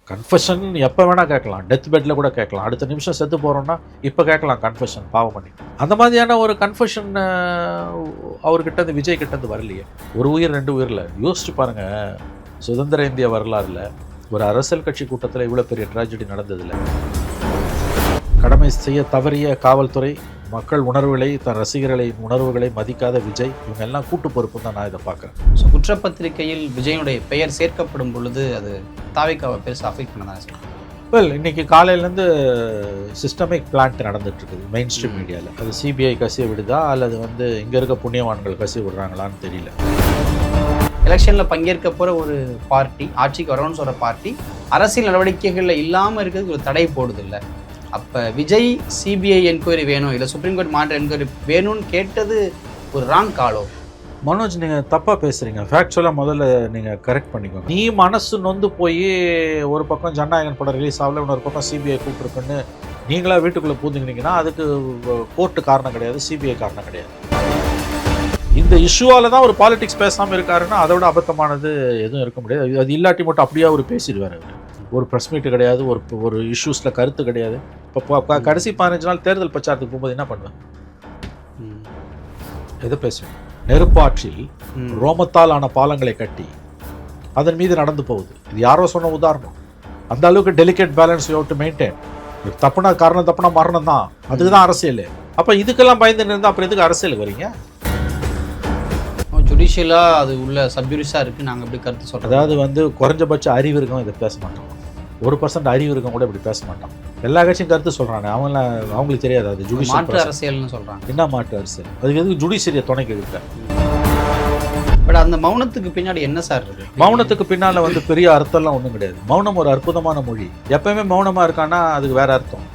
Confession எப்போ வேணால் கேட்கலாம், டெத் பெட்டில் கூட கேட்கலாம். அடுத்த நிமிஷம் செத்து போகிறோன்னா இப்போ கேட்கலாம் கன்ஃபெஷன், பாவம் பண்ணி. அந்த மாதிரியான ஒரு கன்ஃபெஷன் அவர்கிட்ட விஜய் கிட்டேருந்து வரலையே. ஒரு உயிர் 2 உயிரில் யோசிச்சு பாருங்கள். சுதந்திர இந்திய வரலாறுல ஒரு அரசியல் கட்சி கூட்டத்தில் இவ்வளோ பெரிய ட்ராஜடி நடந்ததில்லை. கடமை செய்ய தவறிய காவல்துறை, மக்கள் உணர்வுகளை, தன் ரசிகர்களின் உணர்வுகளை மதிக்காத விஜய், இவங்க எல்லாம் கூட்டு பொறுப்பு தான் நான் இதை பார்க்குறேன். ஸோ குற்றப்பத்திரிகையில் விஜயனுடைய பெயர் சேர்க்கப்படும் பொழுது அது தாவேக்காவை பெருசு அஃபெக்ட் பண்ணதான் சார். வெல், இன்னைக்கு காலையிலேருந்து சிஸ்டமிக் பிளான்ட் நடந்துட்டு இருக்குது மெயின் ஸ்ட்ரீம் மீடியாவில். அது சிபிஐ கசிய விடுதா அல்லது இங்கே இருக்க புண்ணியவான்கள் கசிய விடுறாங்களான்னு தெரியல. எலெக்ஷனில் பங்கேற்க போகிற ஒரு பார்ட்டி, ஆட்சிக்கு வரணும்னு சொல்கிற பார்ட்டி அரசியல் நடவடிக்கைகளில் இல்லாமல் இருக்கிறதுக்கு ஒரு தடை போடுது இல்லை. அப்போ விஜய் சிபிஐ என்கொயரி வேணும், இல்லை சுப்ரீம் கோர்ட் மாநில என்கொயரி வேணும்னு கேட்டது ஒரு ராங் காலோ? மனோஜ், நீங்கள் தப்பாக பேசுகிறீங்க. ஃபேக்சுவலாக முதல்ல நீங்கள் கரெக்ட் பண்ணிக்கோங்க. நீ மனசு நொந்து போய் ஒரு பக்கம் ஜனநாயகன் படம் ரிலீஸ் ஆகல, இன்னொரு பக்கம் சிபிஐ கூப்பிட்டுருக்குன்னு நீங்களா வீட்டுக்குள்ளே பூந்துக்கினீங்கன்னா அதுக்கு கோர்ட்டு காரணம் கிடையாது, சிபிஐ காரணம் கிடையாது. இந்த இஷ்யூவால் தான் ஒரு பாலிடிக்ஸ் பேசாமல் இருக்காருன்னா அதோட அபத்தமானது எதுவும் இருக்க முடியாது. அது இல்லாட்டி மட்டும் அப்படியே அவர் பேசிடுவார். அவர் ஒரு ப்ரெஸ் மீட்டு கிடையாது, ஒரு இஷ்யூஸில் கருத்து கிடையாது. இப்போ கடைசி 15 நாள் தேர்தல் பிரச்சாரத்துக்கு போகும்போது என்ன பண்ணுவேன்? எதை பேசுவேன்? நெருப்பாற்றில் ரோமத்தால் ஆன பாலங்களை கட்டி அதன் மீது நடந்து போகுது. இது யாரோ சொன்ன உதாரணம். அந்த அளவுக்கு delicate balance you have to maintain. தப்புனா காரணம், தப்புனா மரணம் தான். அதுக்கு தான் அரசியல். அப்போ இதுக்கெல்லாம் பயந்து இருந்தால் அப்புறம் எதுக்கு அரசியலுக்கு வரீங்க? ஜுடிஷியலாக அது உள்ள சப்ஜுடிஷாக இருக்குது, நாங்கள் எப்படி கருத்து சொல்கிறோம். அதாவது குறைஞ்சபட்ச அறிவு இருக்கும் இதை பேச மாட்டோம். 1% அறிவு இருக்கும் கூட இப்படி பேச மாட்டான். எல்லா கட்சியும் கருத்து சொல்கிறாங்க, அவங்களுக்கு தெரியாது. அது ஜுடிஷியல் மாற்று அரசியல்னு சொல்கிறாங்க. என்ன மாற்று அரசியல்? அதுக்கு எதுக்கு ஜுடிஷியரியை துணைக்கு எடுக்க? பட் அந்த மௌனத்துக்கு பின்னாடி என்ன சார் இருக்கு? மௌனத்துக்கு பின்னால் பெரிய அர்த்தம்லாம் ஒன்றும் கிடையாது. மௌனம் ஒரு அற்புதமான மொழி. எப்பயுமே மௌனமாக இருக்கான்னா அதுக்கு வேற அர்த்தம்.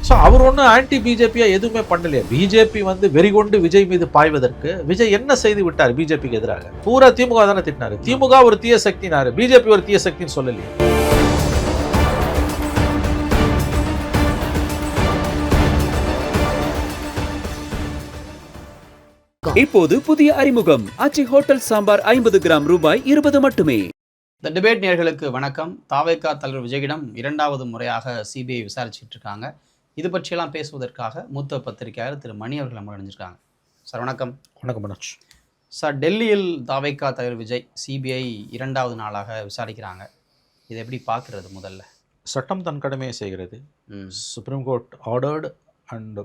ஸோ அவர் ஒன்றும் ஆன்டி பிஜேபியாக எதுவுமே பண்ணலையே. பிஜேபி வெறிகொண்டு விஜய் மீது பாய்வதற்கு விஜய் என்ன செய்து விட்டார்? பிஜேபிக்கு எதிராக பூரா திமுக தானே திட்டினாரு. திமுக ஒரு தீய சக்தினாரு, பிஜேபி ஒரு தீய சக்தின்னு சொல்லலையே. இப்போது புதிய அறிமுகம் ஆச்சி ஹோட்டல் சாம்பார் 50 கிராம் ரூபாய் 20 மட்டுமே. இந்த டிபேட் நேயர்களுக்கு வணக்கம். தாவேகா தலைவர் விஜயிடம் 2வது முறையாக சிபிஐ விசாரிச்சுட்டு இருக்காங்க. இது பற்றியெல்லாம் பேசுவதற்காக மூத்த பத்திரிகையாளர் திரு மணி அவர்கள் நம்ம அடைஞ்சிருக்காங்க. சார் வணக்கம். வணக்கம் மனோஜ். சார், டெல்லியில் தாவேகா தலைவர் விஜய் சிபிஐ 2வது நாளாக விசாரிக்கிறாங்க. இதை எப்படி பார்க்குறது? முதல்ல சட்டம் தன் கடமையை செய்கிறது. Supreme court ordered and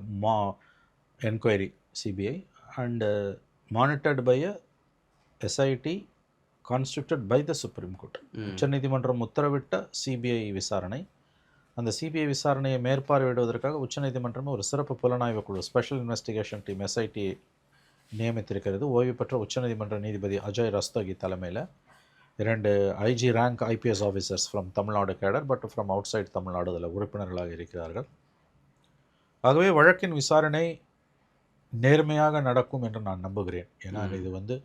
enquiry CBI and monitored by a SIT constituted by the Supreme Court. உச்சநீதிமன்றம் உத்தரவிட்ட சிபிஐ விசாரணை. அந்த சிபிஐ விசாரணையை மேற்பார்வையிடுவதற்காக உச்சநீதிமன்றமே ஒரு சிறப்பு புலனாய்வு குழு, ஸ்பெஷல் இன்வெஸ்டிகேஷன் டீம் SIT நியமித்திருக்கிறது. ஓய்வு பெற்ற உச்சநீதிமன்ற நீதிபதி அஜய் ரஸ்தோகி தலைமையில் 2 IG rank IPS officers from Tamil Nadu cadre but from out side Tamil Nadu அதில் உறுப்பினர்களாக இருக்கிறார்கள். ஆகவே வழக்கின் விசாரணை நேர்மையாக நடக்கும் என்று நான் நம்புகிறேன். ஏன்னா இது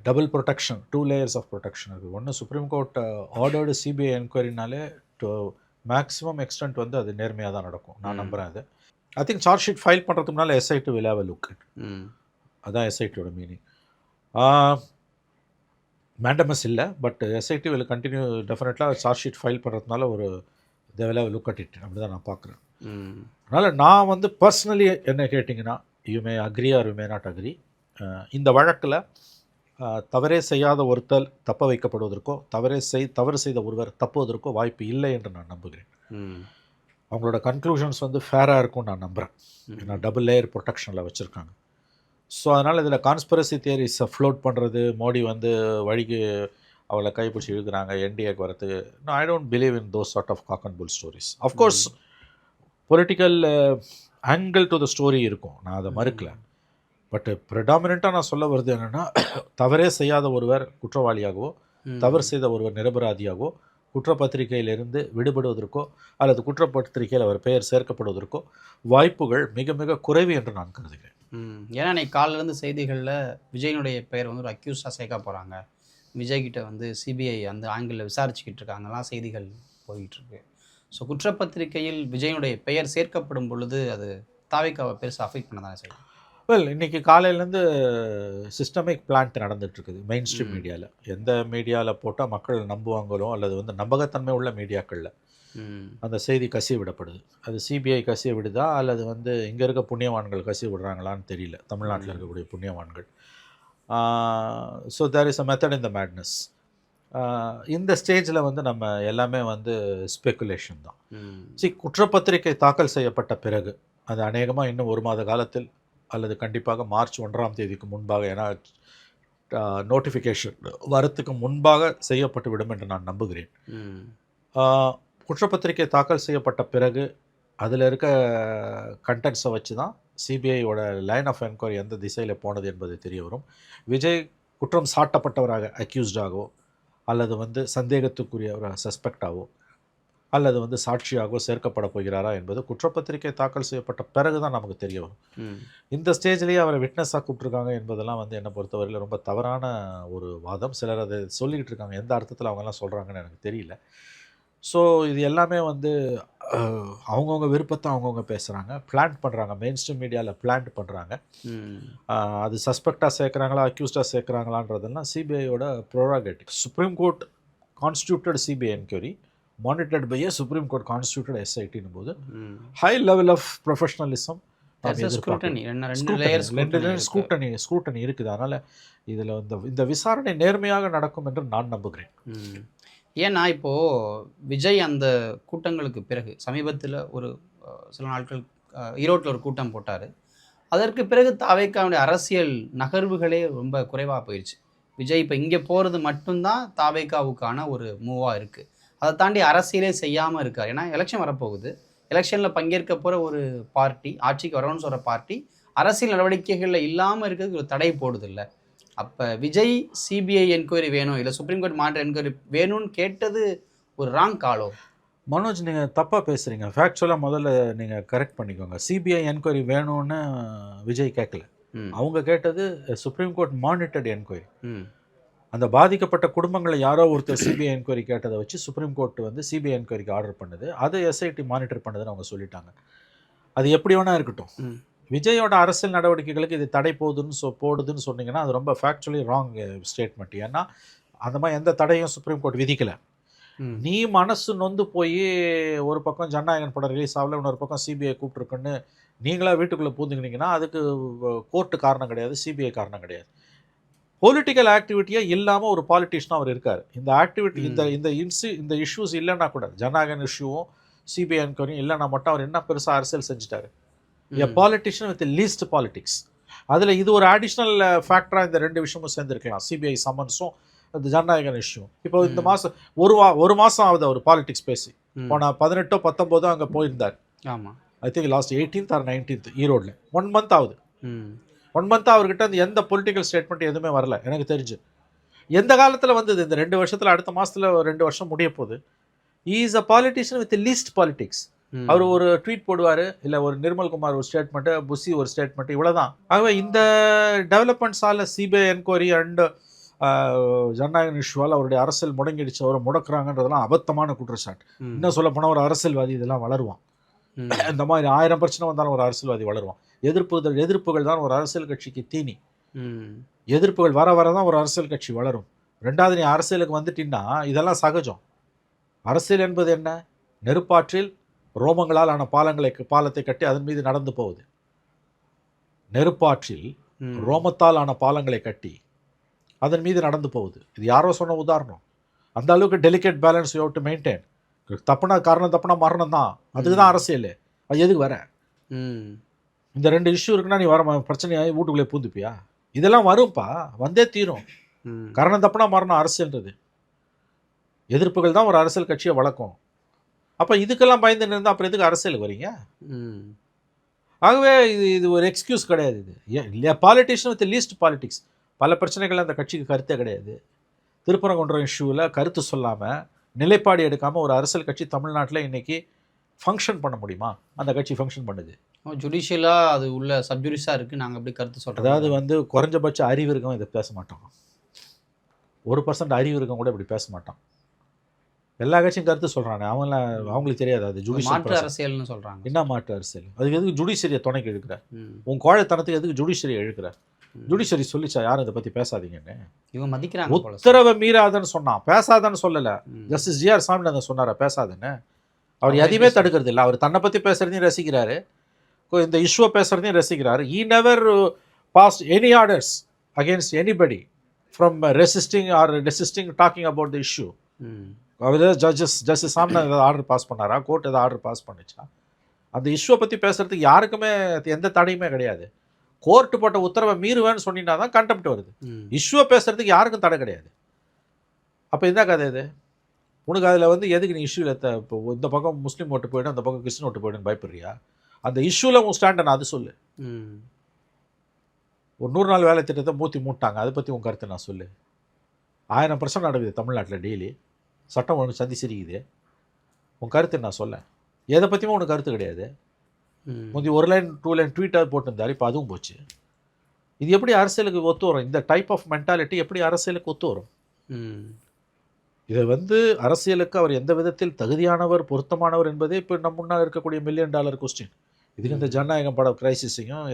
double protection, 2 layers of protection இருக்குது. ஒன்று, சுப்ரீம் கோர்ட் ஆர்டர்டு சிபிஐ என்கொயரினாலே டு மேக்ஸிமம் எக்ஸ்டென்ட் அது நேர்மையாக தான் நடக்கும் நான் நம்புகிறேன். அது I think charge sheet file பண்ணுறதுக்கு முன்னால் SIT will have a look at. அதான் SITயோட மீனிங். மேண்டமஸ் இல்லை, பட் SIT will continue டெஃபினெட்லாக சார்ஜ் ஷீட் ஃபைல் பண்ணுறதுனால ஒரு they will have a look at it. அப்படி தான் நான் பார்க்குறேன். அதனால் நான் பர்சனலி என்ன கேட்டிங்கன்னா, you may agree or you may not agree. இந்த வழக்கில் தவறே செய்யாத ஒருத்தர் தப்ப வைக்கப்படுவதற்கோ தவறு செய்த ஒருவர் தப்புவதற்கோ வாய்ப்பு இல்லை என்று நான் நம்புகிறேன். அவங்களோட கன்க்ளூஷன்ஸ் ஃபேராக இருக்கும்னு நான் நம்புகிறேன். ஏன்னா டபுள் லேயர் ப்ரொடெக்ஷனில் வச்சுருக்காங்க. ஸோ அதனால் இதில் கான்ஸ்பிரசி தியரிஸை ஃப்ளோட் பண்ணுறது, மோடி வழிக்கு அவளை கைப்பிடிச்சி இழுக்கிறாங்க என்டிஏக்கு வரத்துக்கு, I don't believe in those sort of cock and bull stories. Of course political angle to the story இருக்கும், நான் அதை மறுக்கல. பட் ப்ரெடாமினண்ட்டாக நான் சொல்ல வருது என்னென்னா, தவறே செய்யாத ஒருவர் குற்றவாளியாகவோ தவறு செய்த ஒருவர் நிரபராதியாகவோ குற்றப்பத்திரிகையிலிருந்து விடுபடுவதற்கோ அல்லது குற்றப்பத்திரிகையில் அவர் பெயர் சேர்க்கப்படுவதற்கோ வாய்ப்புகள் மிக மிக குறைவு என்று நான் கருதுகிறேன். ஏன்னா இன்னைக்கு காலிலேருந்து செய்திகளில் விஜயனுடைய பெயர் ஒரு அக்யூஸாக சேர்க்க போகிறாங்க, விஜய்கிட்ட சிபிஐ அந்த ஆங்கிளில் விசாரிச்சுக்கிட்டு இருக்காங்கலாம் செய்திகள் போயிட்டுருக்கு. ஸோ குற்றப்பத்திரிகையில் விஜயனுடைய பெயர் சேர்க்கப்படும் பொழுது அது தாவேக்காவை பெருசாக அஃபெக்ட் பண்ண தானே செய்யும். வெல் இன்னைக்கு காலையிலேருந்து சிஸ்டமிக் பிளான்ட் நடந்துகிட்ருக்குது மெயின் ஸ்ட்ரீம் மீடியாவில். எந்த மீடியாவில் போட்டால் மக்கள் நம்புவாங்களோ அல்லது வந்து நம்பகத்தன்மை உள்ள மீடியாக்களில் அந்த செய்தி கசிய விடப்படுது. அது சிபிஐ கசிய விடுதா அல்லது வந்து இங்கே இருக்க புண்ணியவான்கள் கசிய விடுறாங்களான்னு தெரியல, தமிழ்நாட்டில் இருக்கக்கூடிய புண்ணியவான்கள். So there is a method in the madness. இந்த ஸ்டேஜில் வந்து நம்ம எல்லாமே வந்து ஸ்பெக்குலேஷன் தான். குற்றப்பத்திரிகை தாக்கல் செய்யப்பட்ட பிறகு அது அநேகமாக இன்னும் 1 மாத காலத்தில் அல்லது கண்டிப்பாக மார்ச் 1ஆம் தேதிக்கு முன்பாக, ஏன்னா நோட்டிஃபிகேஷன் வரத்துக்கு முன்பாக செய்யப்பட்டு விடும் என்று நான் நம்புகிறேன். குற்றப்பத்திரிகை தாக்கல் செய்யப்பட்ட பிறகு அதில் இருக்க கண்டென்ட்ஸை வச்சு தான் சிபிஐயோட லைன் ஆஃப் என்கொயரி எந்த திசையில் போனது என்பது தெரிய வரும். விஜய் குற்றம் சாட்டப்பட்டவராக அக்யூஸ்டாகவோ அல்லது வந்து சந்தேகத்துக்குரியவராக சஸ்பெக்டாகவோ அல்லது வந்து சாட்சியாகவோ சேர்க்கப்பட போகிறாரா என்பது குற்றப்பத்திரிகை தாக்கல் செய்யப்பட்ட பிறகு தான் நமக்கு தெரிய வரும். இந்த ஸ்டேஜ்லேயே அவரை விட்னஸாக கூப்பிட்ருக்காங்க என்பதெல்லாம் வந்து என்னை பொறுத்தவரையில் ரொம்ப தவறான ஒரு வாதம். சிலர் அதை சொல்லிக்கிட்டு இருக்காங்க, எந்த அர்த்தத்தில் அவங்கெல்லாம் சொல்கிறாங்கன்னு எனக்கு தெரியல. ஸோ இது எல்லாமே வந்து அவங்கவுங்க விருப்பத்தை அவங்கவுங்க பேசுகிறாங்க, பிளான் பண்ணுறாங்க, மெயின் ஸ்ட்ரீம் மீடியாவில் பிளான் பண்ணுறாங்க. அது சஸ்பெக்டாக சேர்க்குறாங்களா அக்யூஸ்டாக சேர்க்குறாங்களான்றதெல்லாம் சிபிஐயோட prerogative. Supreme court constituted CBI enquiry monitored by a Supreme Court constituted SIT போது high level of professionalism scrutiny இருக்குது. அதனால் இதில் இந்த விசாரணை நேர்மையாக நடக்கும் என்று நான் நம்புகிறேன். ஏன்னா இப்போது விஜய் அந்த கூட்டங்களுக்கு பிறகு சமீபத்தில் ஒரு சில நாட்கள் ஈரோட்டில் ஒரு கூட்டம் போட்டார். அதற்கு பிறகு தாவேக்காவுடைய அரசியல் நகர்வுகளே ரொம்ப குறைவாக போயிடுச்சு. விஜய் இப்போ இங்கே போகிறது மட்டும்தான் தாவேக்காவுக்கான ஒரு மூவாக இருக்குது. அதை தாண்டி அரசியலே செய்யாமல் இருக்கார். ஏன்னா எலெக்ஷன் வரப்போகுது, எலெக்ஷனில் பங்கேற்க போகிற ஒரு பார்ட்டி, ஆட்சிக்கு வரணும்னு சொல்கிற பார்ட்டி அரசியல் நடவடிக்கைகளில் இல்லாமல் இருக்கிறதுக்கு ஒரு தடை போடுது இல்லை. அப்போ விஜய் சிபிஐ என்கொயரி வேணும் இல்லை சுப்ரீம் கோர்ட் மாநில என்கொயரி வேணும்னு கேட்டது ஒரு ராங் காலோ? மனோஜ், நீங்கள் தப்பாக பேசுகிறீங்க. ஃபேக்சுவலாக முதல்ல நீங்கள் கரெக்ட் பண்ணிக்கோங்க. சிபிஐ என்கொயரி வேணும்னு விஜய் கேட்கல. அவங்க கேட்டது சுப்ரீம் கோர்ட் மானிட்டர்டு என்கொயரி. அந்த பாதிக்கப்பட்ட குடும்பங்களை யாரோ ஒருத்தர் சிபிஐ என்கொயரி கேட்டதை வச்சு சுப்ரீம் கோர்ட் வந்து சிபிஐ என்கொயரிக்கு ஆர்டர் பண்ணுது. அதை எஸ்ஐடி மானிட்டர் பண்ணுதுன்னு அவங்க சொல்லிட்டாங்க. அது எப்படி வேணா இருக்கட்டும். விஜயோட அரசியல் நடவடிக்கைகளுக்கு இது தடை போடுதுன்னு சொன்னீங்கன்னா அது ரொம்ப ஃபேக்சுவலி ராங் ஸ்டேட்மெண்ட். ஏன்னா அந்த மாதிரி எந்த தடையும் சுப்ரீம் கோர்ட் விதிக்கலை. நீ மனசு நொந்து போய் ஒரு பக்கம் ஜனநாயகன் படம் ரிலீஸ் ஆகல, இன்னொரு பக்கம் சிபிஐ கூப்பிட்டுருக்குன்னு நீங்களாக வீட்டுக்குள்ளே பூந்துக்கினீங்கன்னா அதுக்கு கோர்ட்டு காரணம் கிடையாது, சிபிஐ காரணம் கிடையாது. பொலிட்டிக்கல் ஆக்டிவிட்டியாக இல்லாமல் ஒரு பாலிட்டிஷனாக அவர் இருக்கார். இந்த ஆக்டிவிட்டி இந்த இஷ்யூஸ் இல்லைன்னா கூட, ஜனநாயகன் இஷ்யூவும் சிபிஐ என்கொயரியும் இல்லைன்னா மட்டும் அவர் என்ன பெருசாக அரசியல் செஞ்சுட்டாரு. எ பாலிட்டிஷியன் வித் லீஸ்ட் பாலிட்டிக்ஸ். அதில் இது ஒரு அடிஷ்னல் ஃபேக்டராக இந்த 2 விஷயமும் சேர்ந்துருக்கலாம், சிபிஐ சம்மன்ஸும் இந்த ஜனநாயகன் இஷ்யூ. இப்போ இந்த மாதம் ஒரு மாதம் ஆகுது அவர் பாலிட்டிக்ஸ் பேசி. போன 18 19 அங்கே போயிருந்தார். ஆமாம், I think last 18th or 19th ஈரோடில் 1 month ஆகுது. 1 month அவர்கிட்ட அந்த எந்த பொலிட்டிக்கல் ஸ்டேட்மெண்ட் எதுவுமே வரல எனக்கு தெரிஞ்சு. எந்த காலத்தில் வந்தது? இந்த 2 வருஷத்தில், அடுத்த மாதத்தில் 2 வருஷம் முடிய போகுது. Is a politician with least politics. அவர் ஒரு ட்வீட் போடுவார், இல்லை ஒரு நிர்மல்குமார் ஒரு ஸ்டேட்மெண்ட்டு, புஷி ஒரு ஸ்டேட்மெண்ட்டு, இவ்வளோதான். ஆகவே இந்த டெவலப்மெண்ட்ஸால் சிபிஐ என்கொயரி அண்ட் ஜனநாயகன் இஷ்யூவால் அவருடைய அரசியல் முடங்கிடுச்சு, அவரை முடக்குறாங்கன்றதெல்லாம் அபத்தமான குற்றச்சாட்டு. இன்னும் சொல்ல போனால் ஒரு அரசியல்வாதி இதெல்லாம் வளருவான். இந்த மாதிரி 1000 பிரச்சனை வந்தாலும் ஒரு அரசியல்வாதி வளருவான். எதிர்ப்புகள் தான் ஒரு அரசியல் கட்சிக்கு தீனி. எதிர்ப்புகள் வர வர தான் ஒரு அரசியல் கட்சி வளரும். 2வது, நீ அரசியலுக்கு வந்துட்டீங்கன்னா இதெல்லாம் சகஜம். அரசியல் என்பது என்ன? நெருப்பாற்றில் ரோமங்களால் ஆன பாலத்தை கட்டி அதன் மீது நடந்து போகுது. நெருப்பாற்றில் ரோமத்தால் ஆன பாலங்களை கட்டி அதன் மீது நடந்து போகுது. இது யாரோ சொன்ன உதாரணம். அந்த அளவுக்கு delicate balance you have to maintain. தப்புனா மரணம் தான். அதுக்கு தான் அரசியல். அது எதுக்கு வர? இந்த 2 இஷ்யூ இருக்குன்னா நீ வர பிரச்சனையாகி வீட்டுக்குள்ளே பூந்துப்பியா? இதெல்லாம் வரும்ப்பா, வந்தே தீரும். காரணம் தப்புனா மரணம் அரசியல்ன்றது. எதிர்ப்புகள் தான் ஒரு அரசியல் கட்சியை வளர்க்கும். அப்போ இதுக்கெல்லாம் பயந்து இருந்தால் அப்புறம் எதுக்கு அரசியலுக்கு வரீங்க? ஆகவே இது ஒரு எக்ஸ்கியூஸ் கிடையாது. இது இல்லையா, பாலிட்டிஷியன் வித் லீஸ்ட் பாலிட்டிக்ஸ். பல பிரச்சனைகள் அந்த கட்சிக்கு கருத்தே கிடையாது. திருப்பரங்குன்றம் இஷ்யூவில் கருத்து சொல்லாமல், நிலைப்பாடு எடுக்காமல் ஒரு அரசியல் கட்சி தமிழ்நாட்டில் இன்றைக்கி ஃபங்க்ஷன் பண்ண முடியுமா? அந்த கட்சி ஃபங்க்ஷன் பண்ணுது. ஜுடிஷியலாக அது உள்ள சப்ஜுடிஷாக இருக்குது. நாங்கள் அப்படி கருத்து சொல்கிறோம். அதாவது வந்து குறைஞ்சபட்ச அறிவு இருக்கவங்க இதை பேச மாட்டோம். 1% அறிவு இருக்கவங்க கூட இப்படி பேச மாட்டோம். எல்லா கட்சியும் கருத்து சொல்கிறானே அவங்களுக்கு தெரியாது அது மாற்று ஜுடிஷியல் அரசியல்னு சொல்றாங்க. என்ன மாற்று அரசியல்? அதுக்கு எதுக்கு ஜுடிஷியரியை துணைக்கு இழுக்கிற? உன் கோழைத்தனத்துக்கு எதுக்கு ஜுடிஷியரியை இழுக்கிற? ஜுடிஷியரி சொல்லிச்சா யாரும் இதை பற்றி பேசாதீங்கன்னு? இவங்க மதிக்கிறாங்க போல சார். உத்தரவை மீறாதன்னு சொன்னான், பேசாதன்னு சொல்லலை. ஜஸ்டிஸ் ஜிஆர் சாமிநாதன் சொன்னாரா பேசாதுன்னு? அவர் எதையுமே தடுக்கிறது இல்லை. அவர் தன்னை பற்றி பேசுகிறதையும் ரசிக்கிறாரு, இந்த இஷ்யூவை பேசுகிறதையும் ரசிக்கிறாரு. He never passed any orders against anybody from resisting or desisting talking about the issue. அவர் ஜஸ்டிஸ் சாமிநாதன் ஆர்டர் பாஸ் பண்ணாரா? கோர்ட் ஏதாவது ஆர்டர் பாஸ் பண்ணிச்சா? அந்த இஷ்யூவை பற்றி பேசுகிறதுக்கு யாருக்குமே எந்த தடையுமே கிடையாது. கோர்ட்டு போட்ட உத்தரவை மீறுவேன்னு சொன்னீங்கன்னா தான் கண்டெம்ட் வருது. இஷ்யூவை பேசுகிறதுக்கு யாருக்கும் தடை கிடையாது. அப்போ என்ன கதை இது? உனக்கு அதில் வந்து எதுக்கு நீ இஷ்யூவில் இப்போ இந்த பக்கம் முஸ்லீம் ஓட்டு போய்டும், அந்த பக்கம் கிறிஸ்டின் ஓட்டு போய்டுன்னு பயப்படுறியா? அந்த இஷ்யூவில் உன் ஸ்டாண்டை நான் அது சொல்லு. ஒரு 100 நாள் வேலை திட்டத்தை மூட்டாங்க, அதை பற்றி உன் கருத்தை நான் சொல்லு. 1000% நடக்குது தமிழ்நாட்டில் டெய்லி. சட்டம் ஒன்று சந்தி சிரிக்குது. உன் கருத்து நான் சொல்ல. எதை பற்றியுமே உனக்கு கருத்து கிடையாது. முந்தி 1 லைன் 2 லைன் ட்வீட்டாக போட்டிருந்தார், இப்போ அதுவும் போச்சு. இது எப்படி அரசியலுக்கு ஒத்து வரும்? இந்த டைப் ஆஃப் மென்டாலிட்டி எப்படி அரசியலுக்கு ஒத்து வரும்? இதை வந்து அரசியலுக்கு அவர் எந்த விதத்தில் தகுதியானவர், பொருத்தமானவர் என்பதே இப்போ நம்ம முன்னால் இருக்கக்கூடிய $1 மில்லியன் கொஸ்டின். இதுக்கு இந்த ஜனநாயகம் பட கிரைசிஸையும்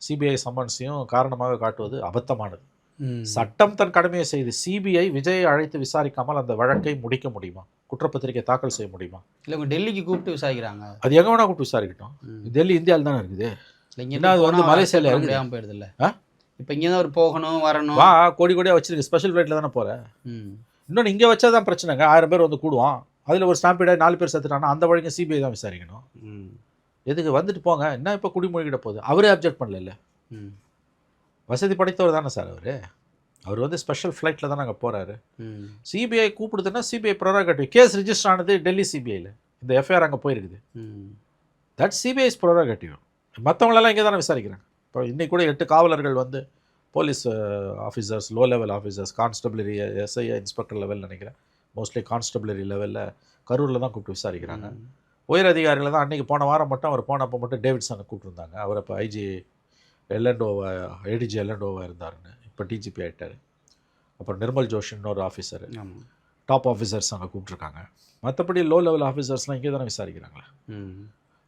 சிபிஐ சம்மன்ஸையும் காரணமாக காட்டுவது அபத்தமானது. சட்டம் தன் கடமையை செய்து சிபிஐ விஜயை அழைத்து விசாரிக்காமல் அந்த வழக்கை முடிக்க முடியுமா? குற்றப்பத்திரிகை தாக்கல் செய்ய முடியுமா? இல்லை, இவங்க டெல்லிக்கு கூப்பிட்டு விசாரிக்கிறாங்க. அது எங்கே வேணா கூப்பிட்டு விசாரிக்கட்டும். டெல்லி இந்தியாவில் தானே இருக்குது. என்ன அது வந்து மலேசியாவில் முடியாமல் போயிடுது இல்லை? இப்போ இங்கே தான் ஒரு போகணும் வரணும். வா, கோடியாக வச்சிருக்கு. ஸ்பெஷல் ஃப்ளைட்டில் தானே போகிறேன். இன்னொன்று இங்கே வச்சா தான் பிரச்சனைங்க. 1000 பேர் வந்து கூடுவான், அதில் ஒரு ஸ்டாம்பீடாக 4 பேர் செத்துட்டாங்கன்னா அந்த வழக்கு சிபிஐ தான் விசாரிக்கணும். எதுக்கு? வந்துட்டு போங்க. என்ன இப்போ குடிமொழிகிட்ட போகுது? அவரே அப்ஜெக்ட் பண்ணல. வசதி படைத்தவர் தானே சார் அவர் வந்து ஸ்பெஷல் ஃப்ளைட்டில் தான் நாங்கள் போகிறாரு. சிபிஐ கூப்பிடுதுன்னா சிபிஐ ப்ரோராகேட்டிவ். கேஸ் ரிஜிஸ்டர் ஆனது டெல்லி சிபிஐயில். இந்த எஃப்ஐஆர் அங்கே போயிருக்குது. தட் சிபிஐஸ் ப்ரோராகேட்டிவ். மற்றவங்களெல்லாம் இங்கே தானே விசாரிக்கிறாங்க. இப்போ இன்றைக்கி கூட 8 காவலர்கள் வந்து police officers, low level officers, constabulary, SI, inspector level நினைக்கிறேன், மோஸ்ட்லி கான்ஸ்டபிளரி லெவலில் கரூரில் தான் கூப்பிட்டு விசாரிக்கிறாங்க. உயர் அதிகாரிகளை தான் அன்றைக்கி போன வாரம் மட்டும் அவர் போனப்போ மட்டும் டேவிட்சனை கூப்பிட்டுருந்தாங்க. அவர் இப்போ ஐஜி ஏடிஜி எல்என்டோவாக இருந்தாருன்னு, இப்போ டிஜிபி ஆகிட்டார். அப்புறம் நிர்மல் ஜோஷின்னு ஒரு ஆஃபீஸர், டாப் ஆஃபீஸர்ஸ் அங்கே கூப்பிட்ருக்காங்க. மற்றபடி லோ லெவல் ஆஃபீஸர்ஸ்லாம் இங்கே தானே விசாரிக்கிறாங்களே.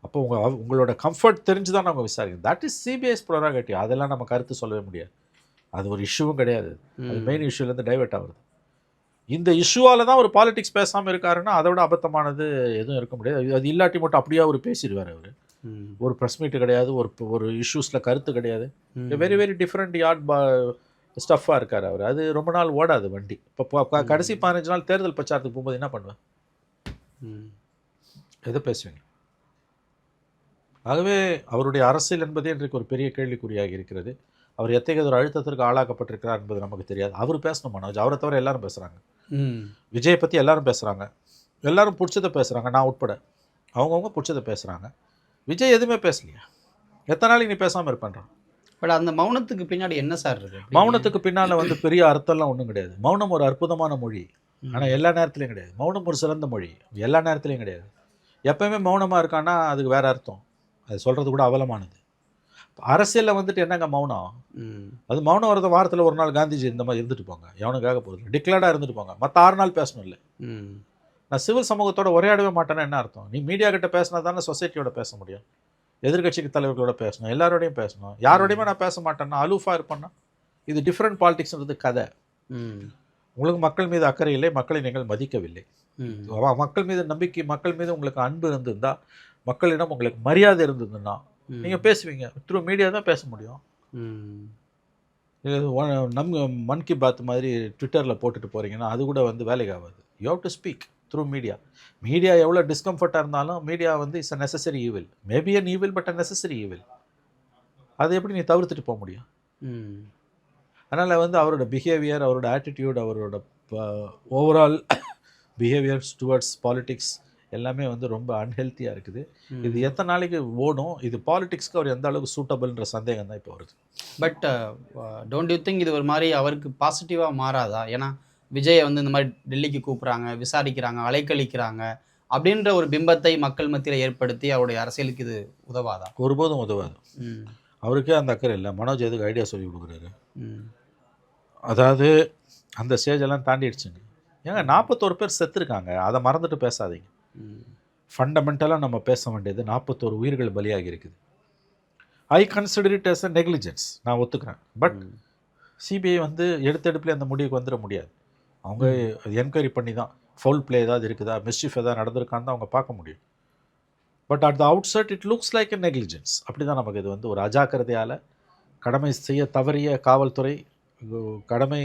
அப்போ உங்களோட கம்ஃபர்ட் தெரிஞ்சு தான் அவங்க விசாரிக்கிறோம். That is சிபிஐஸ் ப்ரோராகேட்டிவ். அதெல்லாம் நம்ம கருத்து சொல்லவே முடியாது. அது ஒரு இஷ்யூவும் கிடையாது. அது மெயின் இஷ்யூலேருந்து டைவெர்ட் ஆகுது. இந்த இஷ்யூவால் தான் ஒரு பாலிடிக்ஸ் பேசாமல் இருக்காருன்னா அதை விட அபத்தமானது எதுவும் இருக்க முடியாது. அது இல்லாட்டி மட்டும் அப்படியே அவர் பேசிடுவார். அவர் ஒரு ப்ரெஸ் மீட்டு கிடையாது, ஒரு இஷ்யூஸில் கருத்து கிடையாது. வெரி வெரி டிஃப்ரெண்ட் யார்ட் ஸ்டஃப்பாக இருக்கார் அவர். அது ரொம்ப நாள் ஓடாது வண்டி. இப்போ கடைசி 15 நாள் தேர்தல் பிரச்சாரத்துக்கு போகும்போது என்ன பண்ணுவேன்? எதை பேசுவீங்க? ஆகவே அவருடைய அரசியல் என்பதே இன்றைக்கு ஒரு பெரிய கேள்விக்குறியாக இருக்கிறது. அவர் எத்தகைய ஒரு அழுத்தத்திற்கு ஆளாக்கப்பட்டிருக்கிறார் என்பது நமக்கு தெரியாது. அவர் பேசணும் மனோஜ். அவரை தவிர எல்லாரும் பேசுகிறாங்க. விஜயை பற்றி எல்லாரும் பேசுகிறாங்க, எல்லாரும் பிடிச்சதை பேசுகிறாங்க, நான் உட்பட. அவங்கவுங்க பிடிச்சதை பேசுகிறாங்க. விஜய் எதுவுமே பேசலையா? எத்தனை நாளைக்கு நீ பேசாமல் இருப்பேன்றான். பட் அந்த மௌனத்துக்கு பின்னாடி என்ன சார் இருக்குது? மௌனத்துக்கு பின்னால் வந்து பெரிய அர்த்தம்லாம் ஒன்றும் கிடையாது. மௌனம் ஒரு அற்புதமான மொழி, ஆனால் எல்லா நேரத்துலையும் கிடையாது. மௌனம் ஒரு சிறந்த மொழி, எல்லா நேரத்துலையும் கிடையாது. எப்போயுமே மௌனமாக இருக்கான்னா அதுக்கு வேறு அர்த்தம். அது சொல்கிறது கூட அவலமானது. அரசியலில் வந்துட்டு என்னங்க மௌனம்? அது மௌனம் வரத வாரத்தில் ஒரு நாள் காந்திஜி இந்த மாதிரி இருந்துட்டு போங்க, எவனுக்காக போகுது, டிக்ளேர்டாக இருந்துட்டு போங்க. மற்ற 6 நாள் பேசணும் இல்லை. நான் சிவில் சமூகத்தோட உரையாடவே மாட்டேன்னா என்ன அர்த்தம்? நீ மீடியா கிட்ட பேசினா தானே சொசைட்டியோட பேச முடியும். எதிர்கட்சிக்கு தலைவர்களோட பேசணும், எல்லாரோடையும் பேசணும். யாரோடையுமே நான் பேச மாட்டேன்னா, அலூஃபாக இருப்பேன்னா, இது டிஃப்ரெண்ட் பாலிடிக்ஸ்ன்றது கதை. உங்களுக்கு மக்கள் மீது அக்கறை இல்லை, மக்களை நீங்கள் மதிக்கவில்லை. மக்கள் மீது நம்பிக்கை, மக்கள் மீது உங்களுக்கு அன்பு இருந்திருந்தா, மக்களிடம் உங்களுக்கு மரியாதை இருந்ததுன்னா நீங்கள் பேசுவீங்க. த்ரூ மீடியா தான் பேச முடியும். மன் கி பாத் மாதிரி ட்விட்டரில் போட்டுட்டு போகிறீங்கன்னா அது கூட வந்து வேலைக்கு ஆகாது. You have to speak through media. Media எவ்வளோ டிஸ்கம்ஃபர்ட்டாக இருந்தாலும் மீடியா வந்து it's a necessary evil. Maybe an evil, but a necessary evil. அதை எப்படி நீ தவிர்த்துட்டு போக முடியும்? அதனால் வந்து அவரோட பிஹேவியர், அவரோட ஆட்டிடியூட், அவரோட ஓவரால் பிஹேவியர் டுவர்ட்ஸ் பாலிட்டிக்ஸ் எல்லாமே வந்து ரொம்ப அன்ஹெல்த்தியாக இருக்குது. இது எத்தனை நாளைக்கு ஓடும்? இது பாலிடிக்ஸ்க்கு அவர் எந்த அளவுக்கு சூட்டபிள்ன்ற சந்தேகம் தான் இப்போ வருது. பட் டோன்ட் யூ திங்க் இது ஒரு மாதிரி அவருக்கு பாசிட்டிவாக மாறாதா? ஏன்னா விஜயை வந்து இந்த மாதிரி டெல்லிக்கு கூப்பிட்றாங்க, விசாரிக்கிறாங்க, அலைக்கழிக்கிறாங்க அப்படின்ற ஒரு பிம்பத்தை மக்கள் மத்தியில் ஏற்படுத்தி அவருடைய அரசியலுக்கு இது உதவாதா? ஒருபோதும் உதவாது. அவருக்கே அந்த அக்கறை இல்லை. மனோஜ் எதுக்கு ஐடியா சொல்லி கொடுக்குறாரு? அதாவது அந்த ஸ்டேஜெல்லாம் தாண்டிடுச்சுங்க. ஏங்க 41 பேர் செத்துருக்காங்க, அதை மறந்துட்டு பேசாதீங்க. ஃபண்டமெண்டலாக நம்ம பேச வேண்டியது 41 உயிர்கள் பலியாகி இருக்குது. ஐ consider it as a negligence, நான் ஒத்துக்கிறேன். பட் சிபிஐ வந்து எடுத்தெடுப்பில் அந்த முடிவுக்கு வந்துட முடியாது. அவங்க என்கொயரி பண்ணி தான் ஃபவுல் ப்ளே ஏதாவது இருக்குதா, மிஸ்chief ஏதாவது நடந்திருக்கான்னு தான் அவங்க பார்க்க முடியும். But at the out set it looks like a negligence. அப்படி தான் நமக்கு இது வந்து ஒரு அஜாக்கிரதையால் கடமை செய்ய தவறிய காவல்துறை, கடமை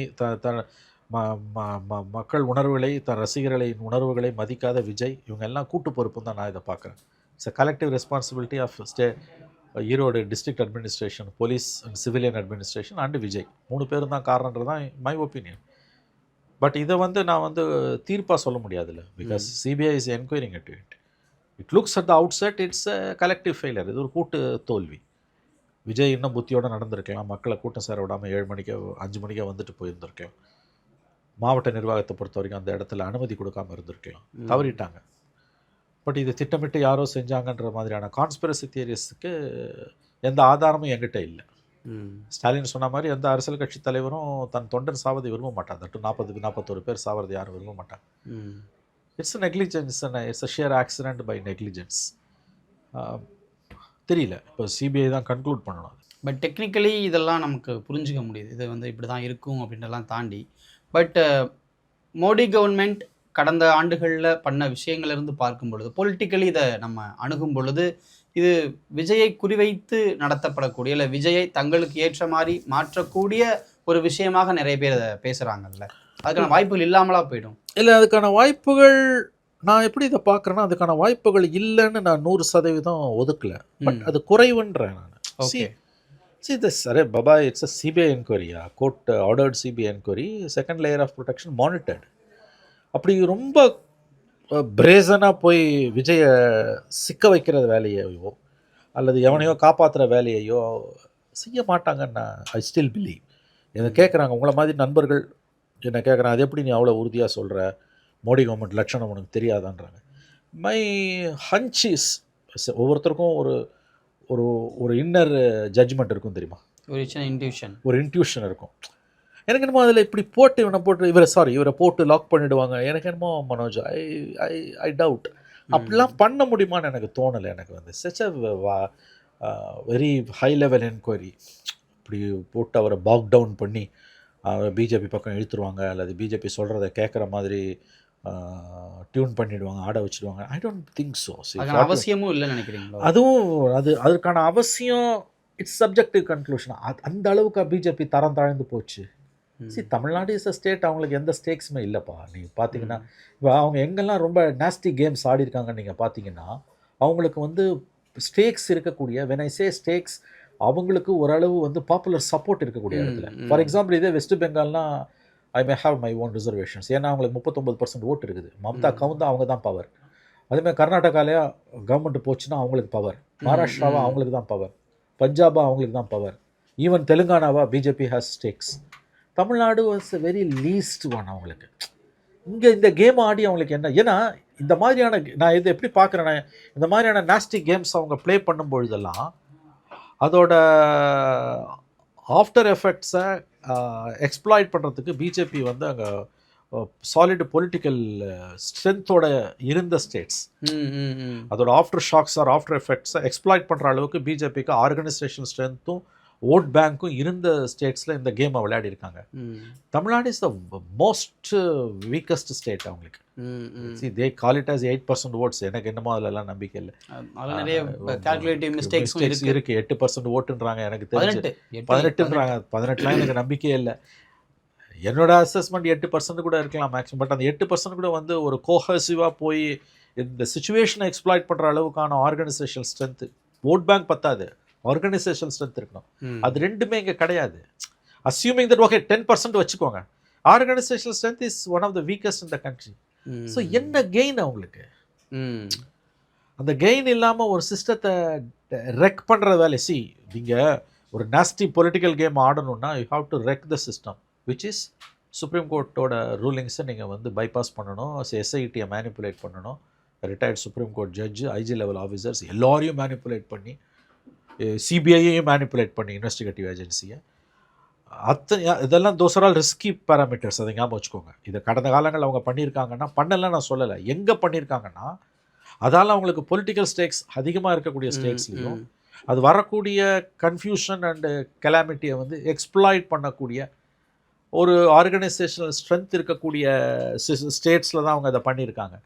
மக்கள் உணர்வுகளை, தன் ரசிகர்களை உணர்வுகளை மதிக்காத விஜய், இவங்க எல்லாம் கூட்டு பொறுப்புன்னு தான் நான் இதை பார்க்குறேன். It's a collective responsibility of Erode district administration, police and civilian administration and Vijay 3 பேரும் தான் காரணன்றது தான் மை ஒப்பீனியன். பட் இதை வந்து நான் வந்து தீர்ப்பாக சொல்ல முடியாதுல்ல, because CBI is enquiring it. It looks at the out said it's a collective failure. இது ஒரு கூட்டு தோல்வி. விஜய் இன்னும் புத்தியோடு நடந்திருக்கலாம், மக்களை கூட்டம் சேர விடாமல் 7 மணிக்கோ 5 மணிக்கோ வந்துட்டு போயிருந்திருக்கலாம். மாவட்ட நிர்வாகத்தை பொறுத்த வரைக்கும் அந்த இடத்துல அனுமதி கொடுக்காமல் இருந்திருக்கலாம், தவறிட்டாங்க. பட் இது திட்டமிட்டு யாரோ செஞ்சாங்கன்ற மாதிரியான கான்ஸ்பிரசி தியரிஸுக்கு எந்த ஆதாரமும் என்கிட்ட இல்லை. ஸ்டாலின் சொன்ன மாதிரி எந்த அரசியல் கட்சி தலைவரும் தன் தொண்டன் சாவதை விரும்ப மாட்டான். தட்டு 40-41 பேர் சாவதை யாரும் விரும்ப மாட்டாங்க. It's negligence, it's a sheer accident by negligence. தெரியல, இப்போ சிபிஐ தான் கன்க்ளூட் பண்ணணும். பட் டெக்னிக்கலி இதெல்லாம் நமக்கு புரிஞ்சுக்க முடியுது, இது வந்து இப்படி தான் இருக்கும் அப்படின்றலாம் தாண்டி. பட் மோடி கவர்மெண்ட் கடந்த ஆண்டுகளில் பண்ண விஷயங்கள்லேருந்து பார்க்கும் பொழுது, பொலிட்டிக்கலி இதை நம்ம அணுகும் பொழுது, இது விஜயை குறிவைத்து நடத்தப்படக்கூடிய, இல்லை விஜயை தங்களுக்கு ஏற்ற மாதிரி மாற்றக்கூடிய ஒரு விஷயமாக நிறைய பேர் அதை பேசுகிறாங்கல்ல, அதுக்கான வாய்ப்புகள் இல்லாமலா போயிடும்? இல்லை, அதுக்கான வாய்ப்புகள் நான் எப்படி இதை பார்க்குறேன்னா, அதுக்கான வாய்ப்புகள் இல்லைன்னு நான் 100% ஒதுக்கலை. பட் அது குறைவுன்றேன் நான். ஓகே, See this, அரே பாபா, இட்ஸ் அ சிபிஐ என்கொயரியா, court ordered CBI enquiry, second layer of protection monitored. அப்படி ரொம்ப பிரேசனாக போய் விஜயை சிக்க வைக்கிற வேலையையோ அல்லது எவனையோ காப்பாற்றுற வேலையையோ செய்ய மாட்டாங்கன்னு ஐ ஸ்டில் பிலீவ். என்னை கேட்குறாங்க, உங்களை மாதிரி நண்பர்கள் என்னை கேட்குறாங்க, அது எப்படி நீ அவ்வளோ உறுதியாக சொல்கிற, மோடி கவர்மெண்ட் லட்சணம் உனக்கு தெரியாதான்றாங்க. மை ஹன்ச் இஸ், ஒவ்வொருத்தருக்கும் ஒரு ஒரு ஒரு இன்னர் ஜட்ஜ்மெண்ட் இருக்கும் தெரியுமா, ஒரு சின்ன இன்ட்யூஷன் இருக்கும். எனக்கு என்னமோ அதில் இப்படி போட்டு இவரை போட்டு லாக் பண்ணிவிடுவாங்க. எனக்கு என்னமோ மனோஜ், ஐ டவுட் அப்படிலாம் பண்ண முடியுமான்னு எனக்கு தோணலை. எனக்கு வந்து such a very high level enquiry இப்படி போட்டு அவரை பாக் டவுன் பண்ணி பிஜேபி பக்கம் இழுத்துருவாங்க, அல்லது பிஜேபி சொல்கிறத கேட்குற மாதிரி டியூன் பண்ணிடுவாங்க, ஆட வச்சுடுவாங்க. I don't think so. அவசியமும் இல்லைன்னு நினைக்கிறீங்களா? அதுவும் அதுக்கான அவசியம் இட்ஸ் சப்ஜெக்டிவ் கன்க்ளூஷன். அந்த அளவுக்கு பிஜேபி தரம் தாழ்ந்து போச்சு. தமிழ்நாடு இஸ் அ ஸ்டேட், அவங்களுக்கு எந்த ஸ்டேக்ஸுமே இல்லைப்பா. நீங்கள் பார்த்தீங்கன்னா இப்போ அவங்க எங்கெல்லாம் ரொம்ப நாஸ்டி கேம்ஸ் ஆடி இருக்காங்கன்னு நீங்கள் பார்த்தீங்கன்னா, அவங்களுக்கு வந்து ஸ்டேக்ஸ் இருக்கக்கூடிய, வென் ஐ சே ஸ்டேக்ஸ், அவங்களுக்கு ஓரளவு வந்து பாப்புலர் சப்போர்ட் இருக்கக்கூடிய இடத்துல. ஃபார் எக்ஸாம்பிள், இதே வெஸ்ட் பெங்கால்னால் I may have my own reservations. ஏன்னா அவங்களுக்கு 39% ஓட்டு இருக்குது. மம்தா கவுந்தா அவங்க தான் பவர். அதேமாதிரி கர்நாடகாலையா கவர்மெண்ட் போச்சுன்னா அவங்களுக்கு பவர், மகாராஷ்டிராவா அவங்களுக்கு தான் பவர், பஞ்சாபா அவங்களுக்கு தான் பவர், ஈவன் தெலுங்கானாவா BJP has stakes. Tamil Nadu was a very least one. அவங்களுக்கு இங்கே இந்த கேம் ஆடி அவங்களுக்கு என்ன, ஏன்னா இந்த மாதிரியான, நான் இது எப்படி பார்க்குறேன்னா, இந்த மாதிரியான நாஸ்டி கேம்ஸ் அவங்க ப்ளே பண்ணும்பொழுதெல்லாம் அதோட ஆஃப்டர் எஃபெக்ட்ஸை எக்ஸ்ப்ளாய்ட் பண்ணுறதுக்கு பிஜேபி வந்து அங்கே சாலிட் பொலிட்டிக்கல் ஸ்ட்ரென்த்தோட இருந்த ஸ்டேட்ஸ், அதோட ஆஃப்டர் ஷாக்ஸ் ஆர் ஆஃப்டர் எஃபெக்ட்ஸை எக்ஸ்ப்ளாய்ட் பண்ணுற அளவுக்கு பிஜேபிக்கு ஆர்கனைசேஷன் ஸ்ட்ரென்த்தும் ஓட் பேங்க்கும் இருந்த ஸ்டேட்ஸில் இந்த கேமை விளையாடி இருக்காங்க. Tamil Nadu is the most weakest state. அவங்களுக்கு தே கால் இட் ஆஸ் 8% ஓட்ஸ். எனக்கு என்னமோ அதிலெல்லாம் நம்பிக்கை இல்லை. நிறைய கால்குலேட்டிவ் மிஸ்டேக்ஸ் இருக்குது. 8% ஓட்டுன்றாங்க, எனக்கு தெரிஞ்சு 18ன்றாங்க. 18லாம் எனக்கு நம்பிக்கையே இல்லை. என்னோட அசஸ்மெண்ட் 8% கூட இருக்கலாம் மேக்ஸிமம். பட் அந்த 8% கூட வந்து ஒரு கோஹசிவாக போய் இந்த சுச்சுவேஷனை எக்ஸ்ப்ளாய்ட் பண்ணுற அளவுக்கான ஆர்கனைசேஷன் ஸ்ட்ரென்த்து, ஓட் பேங்க் பத்தாது, ஆர்கனைசேஷன் ஸ்ட்ரென்த் இருக்கணும். அது ரெண்டுமே இங்கே கிடையாது. அஸ்யூமிங் தட் ஓகே 10% வச்சுக்கோங்க, organisation strength is one of the weakest in the country. So என்ன கெயின் அவங்களுக்கு? அந்த கெயின் இல்லாமல் ஒரு சிஸ்டத்தை ரெக் பண்ணுற வேலை. நீங்கள் ஒரு நாஸ்டி பொலிட்டிக்கல் கேம் ஆடணும்னா you have to wreck the system, which is supreme கோர்ட்டோட ரூலிங்ஸை நீங்கள் வந்து பைபாஸ் பண்ணணும், எஸ்ஐடியை மேனிப்புலேட் பண்ணணும், retired supreme court judge, IG level officers எல்லாரையும் மேனிப்புலேட் பண்ணி, சிபிஐயையும் மேனிப்புலேட் பண்ணி, இன்வெஸ்டிகேட்டிவ் ஏஜென்சியை இதெல்லாம் those are all risky parameters, அதை ஞாபகம் வச்சுக்கோங்க. இதை கடந்த காலங்களில் அவங்க பண்ணியிருக்காங்கன்னா, பண்ணலாம் நான் சொல்லலை, எங்கே பண்ணியிருக்காங்கன்னா அதால் அவங்களுக்கு பொலிட்டிக்கல் ஸ்டேக்ஸ் அதிகமாக இருக்கக்கூடிய ஸ்டேக்ஸ்லையும் அது வரக்கூடிய கன்ஃபியூஷன் அண்டு கெலாமிட்டியை வந்து எக்ஸ்ப்ளாய்ட் பண்ணக்கூடிய ஒரு ஆர்கனைசேஷனல் ஸ்ட்ரென்த் இருக்கக்கூடிய ஸ்டேட்ஸில் தான் அவங்க அதை பண்ணியிருக்காங்க.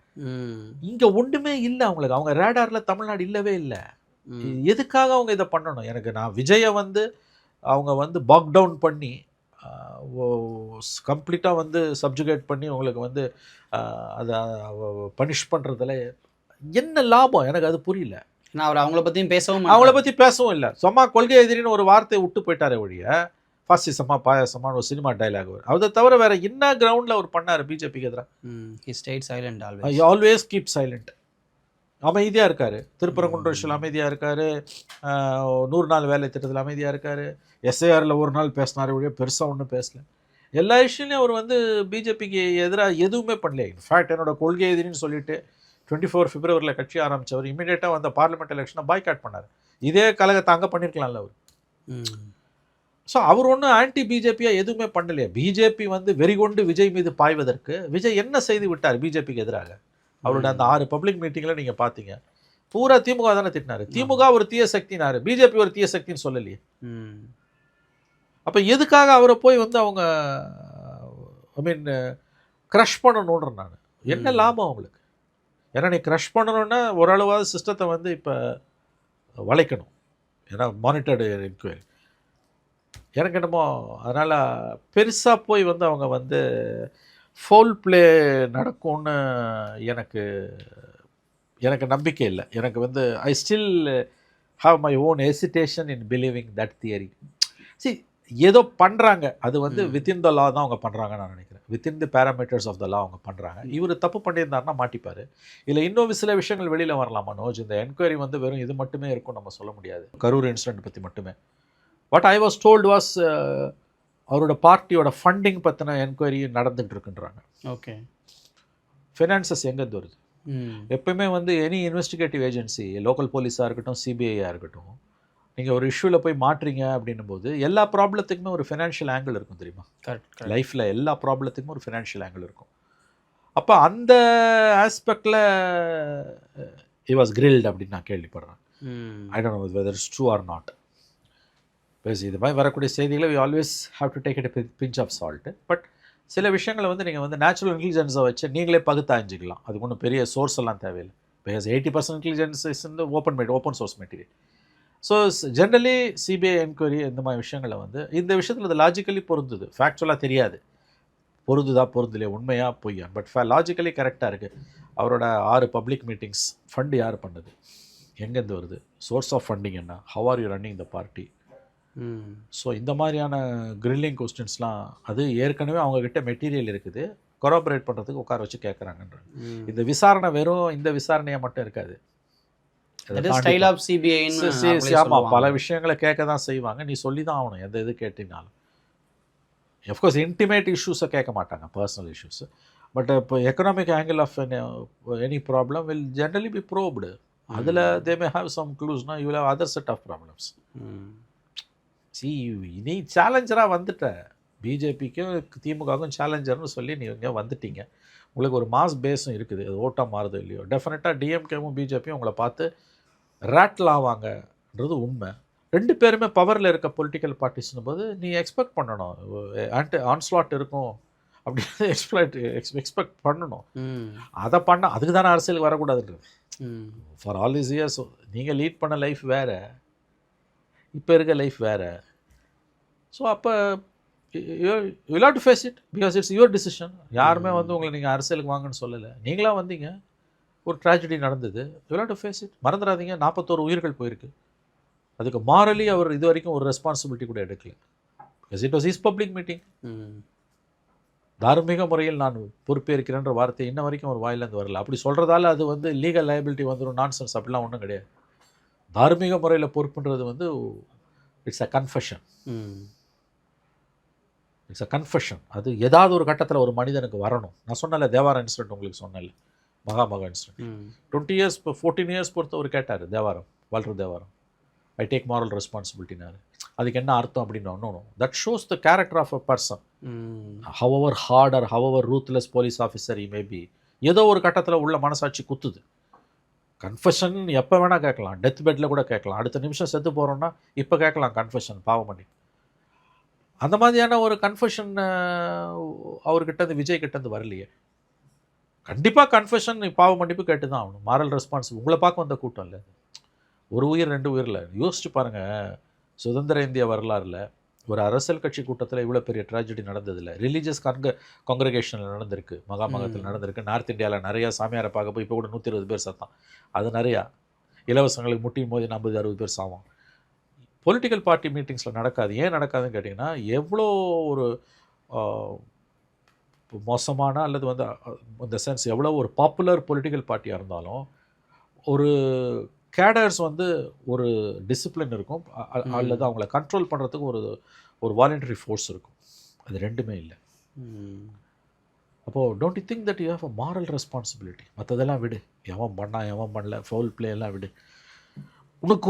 இங்கே ஒன்றுமே இல்லை அவங்களுக்கு, அவங்க ரேடாரில் தமிழ்நாடு இல்லவே இல்லை. எதுக்காக அவங்க இதை பண்ணணும்? எனக்கு நான் விஜயை வந்து அவங்க வந்து பாக் டவுன் பண்ணி கம்ப்ளீட்டாக வந்து சப்ஜுகேட் பண்ணி உங்களுக்கு வந்து அதை பனிஷ் பண்ணுறதுல என்ன லாபம் எனக்கு அது புரியல. நான் அவர் அவங்கள பற்றியும் அவங்கள பற்றி பேசவும் இல்லை, சும்மா கொள்கை எதிரின்னு ஒரு வார்த்தையை விட்டு போயிட்டாரே ஒழிய ஃபாசிசமா பாயாசமான ஒரு சினிமா டைலாக் வரும். அதை தவிர வேற என்ன கிரவுண்டில் அவர் பண்ணார் பிஜேபிக்கு எதிராக? ஆல்வேஸ் கீப் சைலண்ட், அமைதியாக இருக்கார். திருப்பரங்குன்ற விஷயம் அமைதியாக இருக்கார், 100 நாள் வேலை திட்டத்தில் அமைதியாக இருக்கார், எஸ்ஐஆரில் ஒரு நாள் பேசினார் ஒழிய பெருசாக ஒன்றும் பேசல. எல்லா விஷயத்துலையும் அவர் வந்து பிஜேபிக்கு எதிராக எதுவுமே பண்ணல. இன்ஃபேக்ட் என்னோட கொள்கை எதிரின்னு சொல்லிட்டு 24 பிப்ரவரியில் கட்சி ஆரம்பித்தவர் இமீடியட்டாக வந்த பார்லிமெண்ட் எலெக்ஷனை பாய்காட் பண்ணார். இதே கழகத்தை அங்கே பண்ணியிருக்கலாம்ல அவர். ஸோ அவர் ஒன்றும் ஆன்டி பிஜேபியாக எதுவுமே பண்ணலையே. பிஜேபி வந்து வெறிகொண்டு விஜய் மீது பாய்வதற்கு விஜய் என்ன செய்து விட்டார் பிஜேபிக்கு எதிராக? அவரோட அந்த 6 பப்ளிக் மீட்டிங்கில் நீங்கள் பார்த்தீங்க, பூரா திமுக தானே திட்டினார். திமுக ஒரு தீய சக்தினாரு, பிஜேபி ஒரு தீய சக்தின்னு சொல்லலையே. அப்போ எதுக்காக அவரை போய் வந்து அவங்க க்ரஷ் பண்ணணுன்ற நான் என்ன லாபம் அவங்களுக்கு? ஏன்னா நீ க்ரஷ் பண்ணணுன்னா ஓரளவாவது சிஸ்டத்தை வந்து இப்போ வளைக்கணும், ஏன்னா மானிட்டர்டு என்கொயரி எனக்கு என்னமோ. அதனால் பெருசாக போய் வந்து அவங்க வந்து ஃபவுல் ப்ளே நடக்கும்னு எனக்கு நம்பிக்கை இல்லை. எனக்கு வந்து I still have my own hesitation in believing that theory. C ஏதோ பண்ணுறாங்க, அது வந்து வித்தின் த லா தான் அவங்க பண்ணுறாங்கன்னு நான் நினைக்கிறேன். Within the parameters of the law அவங்க பண்ணுறாங்க. இவர் தப்பு பண்ணியிருந்தாருன்னா மாட்டிப்பார். இல்லை இன்னும் சில விஷயங்கள் வெளியில் வரலாம் மனோஜ். இந்த என்கொயரி வந்து வெறும் இது மட்டுமே இருக்கும் நம்ம சொல்ல முடியாது, கரூர் இன்சிடென்ட் பற்றி மட்டுமே. What I was told was அவரோட பார்ட்டியோட ஃபண்டிங் பற்றின என்கொயரி நடந்துகிட்டு இருக்குன்றாங்க. ஓகே, ஃபினான்சஸ் எங்கேருந்து வருது? எப்பவுமே வந்து எனி இன்வெஸ்டிகேட்டிவ் ஏஜென்சி, லோக்கல் போலீஸாக இருக்கட்டும், சிபிஐயாக இருக்கட்டும், நீங்கள் ஒரு இஷ்யூவில் போய் மாட்டுறீங்க அப்படின்னும் போது எல்லா ப்ராப்ளத்துக்குமே ஒரு ஃபினான்ஷியல் ஆங்கிள் இருக்கும் தெரியுமா? கரெக்ட். லைஃப்பில் எல்லா ப்ராப்ளத்துக்குமே ஒரு ஃபினான்ஷியல் ஆங்கிள் இருக்கும். அப்போ அந்த ஆஸ்பெக்டில் இ வாஸ் கிரில்ட் அப்படின்னு நான் கேள்விப்படுறேன். I don't know whether it's true or not. இது மாதிரி வரக்கூடிய செய்திகளை we always have to take it pinch of salt. But சில விஷயங்களை வந்து நீங்கள் வந்து நேச்சுரல் இன்டெலிஜென்ஸை வச்சு நீங்களே பகுத்தாய்ஞ்சிக்கலாம். அதுக்கு ஒன்றும் பெரிய சோர்ஸ் எல்லாம் தேவையில்லை. பிகாஸ் 80% இன்டெலிஜென்ஸ் இஸ் இந்த open source material. So generally CBI enquiry இந்த மாதிரி விஷயங்களை வந்து இந்த விஷயத்தில் அது லாஜிக்கலி பொருந்துது, ஃபேக்சுவலாக தெரியாது பொருந்துதா பொருந்துலையே, உண்மையாக பொய்யா. பட் லாஜிக்கலி கரெக்டாக இருக்குது. அவரோட 6 பப்ளிக் மீட்டிங்ஸ் ஃபண்டு யார் பண்ணுது, எங்கேருந்து வருது, சோர்ஸ் ஆஃப் ஃபண்டிங் என்ன, how are you running the party. So இந்த மாதிரியான கிரில்லிங் கொஸ்டின்ஸ்லாம் அது ஏற்கனவே அவங்கக்கிட்ட மெட்டீரியல் இருக்குது, கொராபரேட் பண்ணுறதுக்கு உட்கார வச்சு கேட்குறாங்கன்ற. இந்த விசாரணை வெறும் இந்த விசாரணையாக மட்டும் இருக்காது. ஆமாம், பல விஷயங்களை கேட்க தான் செய்வாங்க. நீ சொல்லி தான் ஆகணும் எந்த இது கேட்டினாலும். அஃப்கோர்ஸ் இன்டிமேட் இஷ்யூஸை கேட்க மாட்டாங்க, பர்சனல் இஷ்யூஸ். பட் இப்போ economic angle of any problem will generally be probed. அதில் தே மே ஹாவ் சம் க்ளூஸ்னா you will have other set of problems. நீ சேலஞ்சராக வந்துட்ட, பிஜேபிக்கும் திமுகவுக்கும் சேலஞ்சர்னு சொல்லி நீங்கள் வந்துட்டீங்க. உங்களுக்கு ஒரு மாஸ் பேஸும் இருக்குது, அது ஓட்டாக மாறுது இல்லையோ. டெஃபினட்டாக டிஎம்கேவும் பிஜேபியும் உங்களை பார்த்து ரேட்டில் ஆவாங்கன்றது உண்மை. 2 பேருமே பவரில் இருக்க பொலிட்டிக்கல் பார்ட்டிஸ்னும் போது நீ எக்ஸ்பெக்ட் பண்ணணும், ஆன்ஸ்லாட் இருக்கும் அப்படின்னு எக்ஸ்பெக்ட் பண்ணணும். அதை பண்ண அதுக்கு தானே அரசியலுக்கு வரக்கூடாதுன்றது. ஃபார் ஆல் தீஸ் இயர்ஸ் நீங்கள் லீட் பண்ண லைஃப் வேறு, இப்போ இருக்க லைஃப் வேறு. ஸோ அப்போ you have to face it because it's your decision. யாருமே வந்து உங்களை நீங்கள் அரசியலுக்கு வாங்கன்னு சொல்லலை, நீங்களாக வந்தீங்க, ஒரு ட்ராஜடி நடந்தது, you have to face it. மறந்துடாதீங்க, 41 உயிர்கள் போயிருக்கு. அதுக்கு மாரலி அவர் இது வரைக்கும் ஒரு ரெஸ்பான்சிபிலிட்டி கூட எடுக்கல. Because it was his public meeting. தார்மீக முறையில் நான் பொறுப்பேற்கிறேன்ற வார்த்தை இன்ன வரைக்கும் ஒரு வாயிலேருந்து வரல. அப்படி சொல்கிறதால அது வந்து லீகல் லைபிலிட்டி வந்துடும், நான்சென்ஸ் அப்படிலாம் ஒன்றும் கிடையாது. தார்மீக முறையில் பொறுப்புன்றது வந்து it's a confession. It's a confession. அது ஏதாவது ஒரு கட்டத்தில் ஒரு மனிதனுக்கு வரணும். நான் சொன்னல தேவாரம் இன்சிடென்ட் உங்களுக்கு சொன்னல, மகா இன்சிடென்ட் 20 இயர்ஸ் 14 இயர்ஸ் பொறுத்த ஒரு கேட்டார் Devaram, Walter Devaram. I take moral ரெஸ்பான்சிபிலிட்டினாரு. அதுக்கு என்ன அர்த்தம் அப்படின்னு ஒன்றும் that shows the character of a person. However hard or however ruthless police officer may be, ஏதோ ஒரு கட்டத்தில் உள்ள மனசாட்சி குத்துது. கன்ஃபெஷன் எப்போ வேணால் கேட்கலாம், டெத் பெட்டில் கூட கேட்கலாம். அடுத்த நிமிஷம் செத்து போகிறோன்னா இப்போ கேட்கலாம் கன்ஃபெஷன், பாவம் பண்ணி. அந்த மாதிரியான ஒரு கன்ஃபெஷன் அவர்கிட்ட விஜய் கிட்டேருந்து வரலையே. கண்டிப்பாக கன்ஃபெஷன் பாவ மன்னிப்பு கேட்டு தான் ஆகணும். Moral responsible. உங்களை பார்க்க வந்த கூட்டம் இல்லை, ஒரு உயிர் 2 உயிரில். யோசிச்சு பாருங்கள், சுதந்திர இந்திய வரலாறில் ஒரு அரசியல் கட்சி கூட்டத்தில் இவ்வளோ பெரிய ட்ராஜடி நடந்ததில்லை. ரிலீஜியஸ் காங்கிரிகேஷனில் நடந்திருக்கு, மகாமகத்தில் நடந்திருக்கு. நார்த் இந்தியாவில் நிறையா சாமியாரை பார்க்க போய் இப்போ கூட 120 பேர் சத்தான். அது நிறையா இலவசங்களுக்கு முட்டியும் போது 50-60 பேர் சாவோம். பொலிட்டிக்கல் பார்ட்டி மீட்டிங்ஸில் நடக்காது. ஏன் நடக்காதுன்னு கேட்டிங்கன்னா, எவ்வளோ ஒரு மோசமான அல்லது வந்து இந்த சென்ஸ் எவ்வளோ ஒரு பாப்புலர் பொலிட்டிக்கல் பார்ட்டியாக இருந்தாலும் ஒரு கேடர்ஸ் வந்து ஒரு டிசிப்ளின் இருக்கும், அல்லது அவங்கள கண்ட்ரோல் பண்ணுறதுக்கு ஒரு வாலண்டரி ஃபோர்ஸ் இருக்கும். அது ரெண்டுமே இல்லை. அப்போது don't you think that you have a moral responsibility? மற்றதெல்லாம் விடு, எவன் பண்ணா எவன் பண்ணல, ஃபவுல் பிளே எல்லாம் விடு. உங்களுக்கு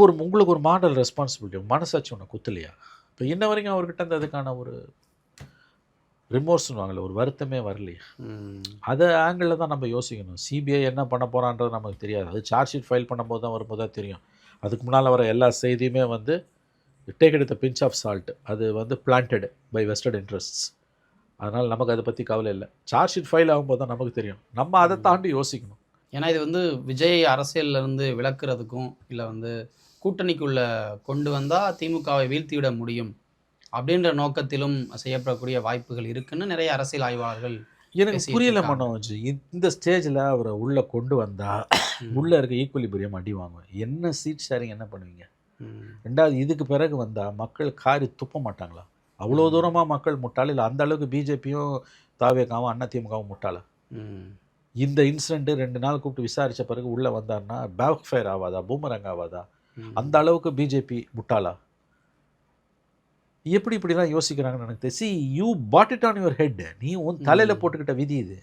ஒரு மாரல் ரெஸ்பான்சிபிலிட்டி, மனசாட்சி உன்னை குத்தலையா? இப்போ இன்ன வரைக்கும் அவர்கிட்ட அந்த அதுக்கான ஒரு ரிமோர்ஸ்னு வாங்கல, ஒரு வருத்தமே வரலையே. அதை ஆங்கிளில் தான் நம்ம யோசிக்கணும். சிபிஐ என்ன பண்ண போகிறான்றது நமக்கு தெரியாது. அது சார்ஜ் ஷீட் ஃபைல் பண்ணும்போது தான் வரும்போது தான் தெரியும். அதுக்கு முன்னால் வர எல்லா செய்தியுமே வந்து take it with a pinch of salt. அது வந்து பிளான்டட் பை வெஸ்டட் இன்ட்ரெஸ்ட்ஸ். அதனால் நமக்கு அதை பற்றி கவலை இல்லை. சார்ஜ் ஷீட் ஃபைல் ஆகும்போது தான் நமக்கு தெரியும். நம்ம அதை தாண்டி யோசிக்கணும். ஏன்னா இது வந்து விஜய் அரசியல்லேருந்து விலக்குறதுக்கும் இல்லை வந்து கூட்டணிக்குள்ளே கொண்டு வந்தால் திமுகவை வீழ்த்திவிட முடியும் அப்படின்ற நோக்கத்திலும் செய்யப்படக்கூடிய வாய்ப்புகள் இருக்குன்னு நிறைய அரசியல் ஆய்வாளர்கள். எனக்கு புரியல மனோஜ், இந்த ஸ்டேஜில் அவரை உள்ளே கொண்டு வந்தால் உள்ளே இருக்க ஈக்குவலிபிரியம் அடி வாங்குவேன். என்ன சீட் ஷேரிங் என்ன பண்ணுவீங்க? ரெண்டாவது, இதுக்கு பிறகு வந்தால் மக்கள் காரி துப்ப மாட்டாங்களா? அவ்வளோ தூரமாக மக்கள் முட்டாள் இல்லை? அந்த அளவுக்கு பிஜேபியும் தாவேகாவும் அண்ணா திமுகவும் முட்டாளா? இந்த இன்சிடென்ட்டு 2 நாள் கூப்பிட்டு விசாரித்த பிறகு உள்ளே வந்தார்னா பேக் ஃபயர் ஆகாதா, பூமரங் ஆகாதா? அந்த அளவுக்கு பிஜேபி முட்டாளா? எப்படி இப்படிலாம் யோசிக்கிறாங்கன்னு எனக்கு தெரியும். See, you bought it on your head. நீ உன் தலையில் போட்டுக்கிட்ட விதி இது.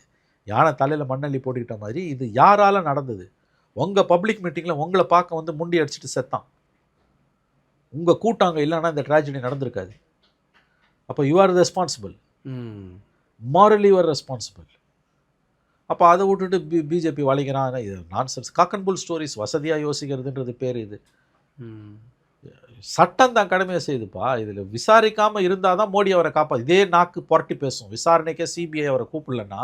யானை தலையில் மண்ணள்ளி போட்டுக்கிட்ட மாதிரி இது யாரால நடந்தது? உங்கள் பப்ளிக் மீட்டிங்கில் உங்களை பார்க்க வந்து முண்டி அடிச்சுட்டு செத்தான். உங்கள் கூட்டாங்க இல்லைன்னா இந்த ட்ராஜடி நடந்திருக்காது. அப்போ you are responsible, morally you are responsible. அப்போ அதை விட்டுட்டு பிஜேபி வளைக்கிறான். இது nonsense, cock and bull stories. வசதியாக யோசிக்கிறதுன்றது பேர் இது. சட்டம் தான் கடமையை செய்துப்பா. இதில் விசாரிக்காமல் இருந்தால் தான் மோடி அவரை இதே நாக்கு புரட்டி பேசும். விசாரணைக்கே சிபிஐ அவரை கூப்பிடலன்னா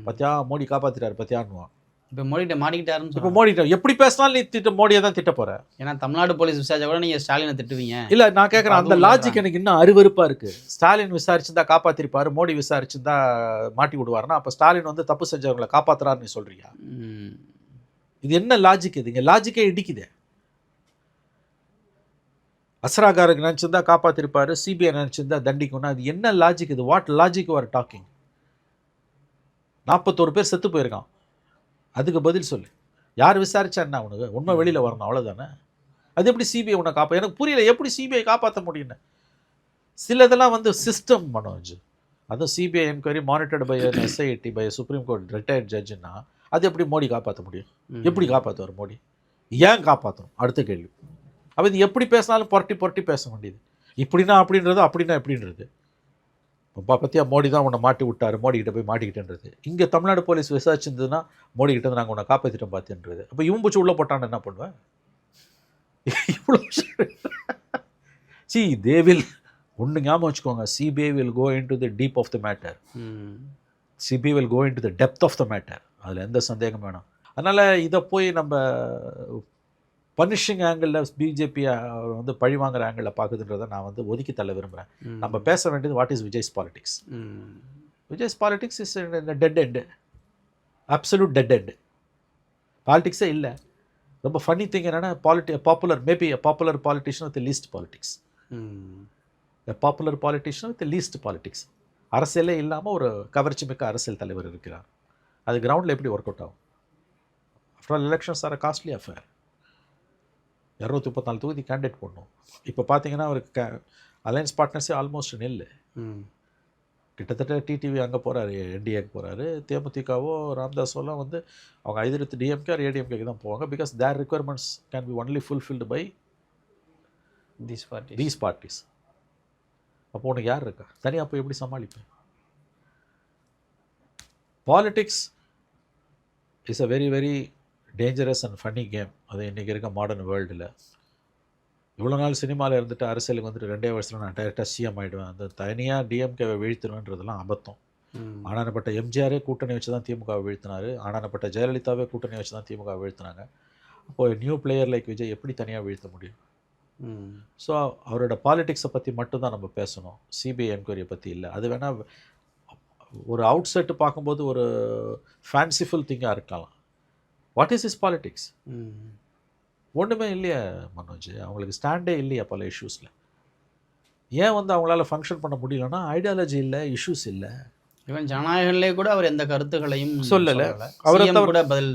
பத்தியா மோடி காப்பாற்றிட்டாரு பத்தியான்னுவான். இப்போ மோடிட்ட மாட்டிக்கிட்டாருன்னு. இப்போ மோடிட்ட எப்படி பேசினாலும் நீ மோடியை தான் திட்ட போற. ஏன்னா தமிழ்நாடு போலீஸ் விசாரிச்சா கூட நீங்கள் ஸ்டாலினை திட்டுவீங்க. இல்லை, நான் கேட்குறேன், அந்த லாஜிக் எனக்கு இன்னும் அருவருப்பாக இருக்குது. ஸ்டாலின் விசாரிச்சுருந்தா காப்பாற்றிருப்பாரு, மோடி விசாரிச்சுருந்தா மாட்டி விடுவாருன்னா அப்போ ஸ்டாலின் வந்து தப்பு செஞ்சவங்களை காப்பாற்றுறாருன்னு நீ சொல்கிறியா? இது என்ன லாஜிக்? இது இங்கே லாஜிக்கே இடிக்குதே. அஸ்ராகாருக்கு நினச்சிருந்தா காப்பாற்றிருப்பாரு, சிபிஐ நினச்சிருந்தா தண்டிக்கணும். அது என்ன லாஜிக் இது? What logic are talking? 41 பேர் செத்து போயிருக்கான். அதுக்கு பதில் சொல்லு. யார் விசாரிச்சா என்ன? உனக்கு உண்மை வெளியில் வரணும், அவ்வளோதானே. அது எப்படி சிபிஐ உன்னை எனக்கு புரியல. எப்படி சிபிஐ காப்பாற்ற முடியும்னு சிலதெல்லாம் வந்து சிஸ்டம் மனோஜ். அதுவும் CBI enquiry monitored by SIT by supreme court retired ஜட்ஜுன்னா அது எப்படி மோடி காப்பாற்ற முடியும்? எப்படி காப்பாற்றுவார் மோடி? ஏன் காப்பாற்றணும்? அடுத்த கேள்வி. அப்போ இது எப்படி பேசினாலும் புரட்டி பேச வேண்டியது. இப்படின்னா அப்படின்றது, அப்படின்னா எப்படின்றது. இப்போ பற்றியா மோடி தான் உன்னை மாட்டி விட்டார், மோடிக்கிட்ட போய் மாட்டிக்கிட்டேன்றது. இங்கே தமிழ்நாடு போலீஸ் விசாரிச்சிருந்ததுன்னா மோடிக்கிட்ட வந்து நாங்கள் உன்னை காப்பாற்றிட்டோம் பார்த்துன்றது. அப்போ இவன் பூச்சி உள்ளே போட்டான்னு என்ன பண்ணுவேன்? இவ்வளோ தே வில் ஒன்று ஞாபகம் வச்சுக்கோங்க, CBI will go into the deep of the matter. CBI will go into the depth of the matter. அதில் எந்த சந்தேகம் வேணும். அதனால் இதை போய் நம்ம பனிஷிங் ஆங்கிளில் பிஜேபி வந்து பழி வாங்குற ஆங்கிளில் பார்க்குதுன்றதை நான் வந்து ஒதுக்கி தள்ள விரும்புகிறேன். நம்ம பேச வேண்டியது what is Vijay's politics. Vijay's politics is dead end, absolute dead end. பாலிடிக்ஸே இல்லை. ரொம்ப ஃபன்னி திங் என்னென்னா popular maybe popular politician with least politics. Popular politician with least politics. அரசியலே இல்லாமல் ஒரு கவர்ச்சி மிக்க அரசியல் தலைவர் இருக்கிறார். அது கிரவுண்டில் எப்படி ஒர்க் அவுட் ஆகும்? After all elections R costly affair. 234 தொகுதி கேண்டிடேட் பண்ணணும். இப்போ பார்த்தீங்கன்னா அவருக்கு அலையன்ஸ் பார்ட்னர்ஸே ஆல்மோஸ்ட் நெல். கிட்டத்தட்ட டிடிவி அங்கே போகிறாரு, என்டிஏக்கு போகிறாரு. தேமுதிகவோ ராம்தாஸோலாம் வந்து அவங்க ஐதர் டிஎம்கே ஆர் ஏடிஎம்கேக்கு தான் போவாங்க. Because their requirements can be only fulfilled by these parties. அப்போ உனக்கு யார் இருக்கா? தனியாக போய் எப்படி சமாளிப்பேன்? Politics is a very very dangerous and funny game. அது இன்றைக்கி இருக்க மாடர்ன் வேர்ல்டில். இவ்வளோ நாள் சினிமாவில் இருந்துட்டு அரசியலுக்கு வந்துட்டு 2 வருஷத்தில் நான் டைரெக்டாக சிஎம் ஆகிடுவேன், அந்த தனியாக டிஎம்கேவை வீழ்த்தணுன்றதெல்லாம் அபத்தம். ஆனானப்பட்ட எம்ஜிஆரே கூட்டணி வச்சு தான் திமுகவை வீழ்த்தினார். ஆனானப்பட்ட ஜெயலலிதாவே கூட்டணி வச்சு தான் திமுக வீழ்த்தினாங்க. அப்போது நியூ பிளேயர் லைக் விஜய் எப்படி தனியாக வீழ்த்த முடியும்? ஸோ அவரோட பாலிடிக்ஸை பற்றி மட்டும்தான் நம்ம பேசணும், சிபிஐ என்கொயரியை பற்றி இல்லை. அது வேணால் ஒரு அவுட் செட்டு பார்க்கும்போது ஒரு ஃபேன்சிஃபுல் திங்காக இருக்கலாம். What is is politics? ஒன்றுமே இல்லையா மனோஜ்? அவங்களுக்கு ஸ்டாண்டே இல்லையா பல இஷ்யூஸில்? ஏன் வந்து அவங்களால ஃபங்க்ஷன் பண்ண முடியலன்னா ஐடியாலஜி இல்லை, இஷ்யூஸ் இல்லை. ஈவன் ஜனநாயகன்லேயே கூட அவர் எந்த கருத்துக்களையும் சொல்லலை. அவரை கூட பதில்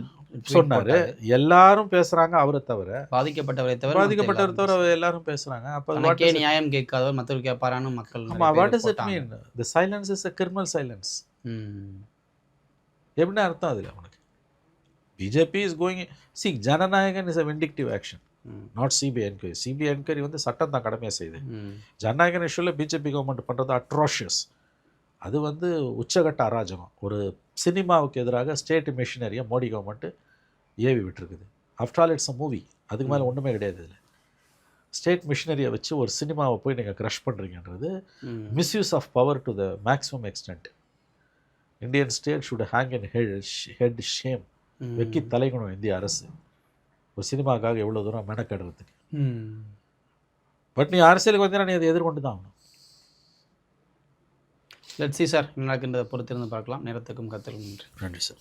சொன்னார். எல்லாரும் பேசுகிறாங்க, அவரை தவிர. பாதிக்கப்பட்டவரை தவிர எல்லாரும் பேசுகிறாங்க. அப்போ நியாயம் கேட்காதவர் மற்றவர் கேட்பாரான்னு மக்கள். What does it mean? The silence is a criminal silence. எப்படின்னா அர்த்தம் அதில் அவனுக்கு? பிஜேபி இஸ் கோயிங் சி Jananayagan is a vindictive action, not CBI enquiry. CBI enquiry வந்து சட்டம் தான் கடமையாக செய்யுது. ஜனநாயகன் இஷ்யூவில் பிஜேபி கவர்மெண்ட் பண்ணுறது அட்ராஷியஸ். அது வந்து உச்சகட்ட அராஜகம். ஒரு சினிமாவுக்கு எதிராக ஸ்டேட் மிஷினரியை மோடி கவர்மெண்ட்டு ஏவி விட்டுருக்குது. After all it's a movie, அதுக்கு மேலே ஒன்றுமே கிடையாது. இதில் ஸ்டேட் மிஷினரியை வச்சு ஒரு சினிமாவை போய் நீங்கள் க்ரஷ் பண்ணுறீங்கன்றது misuse of power to the maximum extent. Indian state should hang in head shame. வெக்கி தலைக்கணும் இந்திய அரசு ஒரு சினிமாவுக்காக எவ்வளோ தூரம் மெனக்கடுறதுக்கு. பட் நீ அரசியலுக்கு வந்தீங்கன்னா நீ அதை எதிர்கொண்டு தான் ஆகணும். லெட்ஸ் சி சார், என்ன நடக்கின்றதை பொறுத்திருந்து பார்க்கலாம். நேரத்துக்கும் கருத்துக்கும் நன்றி. நன்றி சார்.